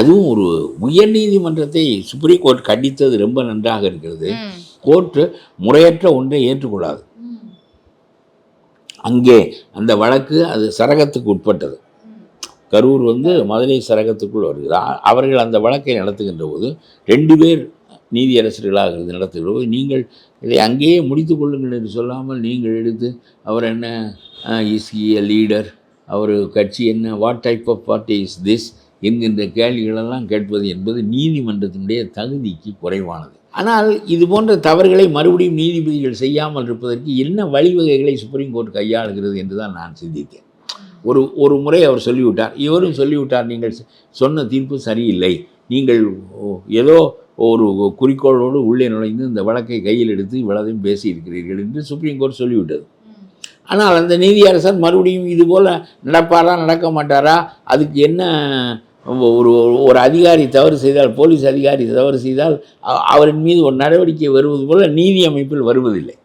அதுவும் ஒரு உயர்நீதிமன்றத்தை supreme court கண்டித்தது ரொம்ப நன்றாக இருக்கிறது. கோர்ட்டு முறையற்ற ஒன்றை ஏற்றுக்கொள்ளாது. அங்கே அந்த வழக்கு அது சரகத்துக்கு உட்பட்டது. கரூர் மதுரை சரகத்துக்குள் வருகிறது. அவர்கள் அந்த வழக்கை நடத்துகின்ற போது 2 பேர் நீதியரசர்களாக நடத்துகிற போது, நீங்கள் இதை அங்கேயே முடித்து கொள்ளுங்கள் என்று சொல்லாமல் நீங்கள் எடுத்து அவர் என்ன இஸ் ஹி எ லீடர், அவர் கட்சி என்ன, what type of party is this என்கின்ற கேள்விகளெல்லாம் கேட்பது என்பது நீதிமன்றத்தினுடைய தகுதிக்கு குறைவானது. ஆனால் இது போன்ற தவறுகளை மறுபடியும் நீதிபதிகள் செய்யாமல் இருப்பதற்கு என்ன வழிவகைகளை சுப்ரீம் கோர்ட் கையாளுகிறது என்று தான் நான் சிந்தித்தேன். ஒரு முறை அவர் சொல்லிவிட்டார், இவரும் சொல்லிவிட்டார், நீங்கள் சொன்ன தீர்ப்பு சரியில்லை, நீங்கள் ஏதோ ஒரு குறிக்கோளோடு உள்ளே நுழைந்து இந்த வழக்கை கையில் எடுத்து இவ்வளதையும் பேசியிருக்கிறீர்கள் என்று சுப்ரீம் கோர்ட் சொல்லிவிட்டது. ஆனால் அந்த நீதியரசர் மறுபடியும் இதுபோல் நடப்பாரா நடக்க மாட்டாரா, அதுக்கு என்ன ஒரு அதிகாரி தவறு செய்தால், போலீஸ் அதிகாரி தவறு செய்தால் அவரின் மீது ஒரு நடவடிக்கை வருவது போல் நீதி அமைப்பில் வருவதில்லை.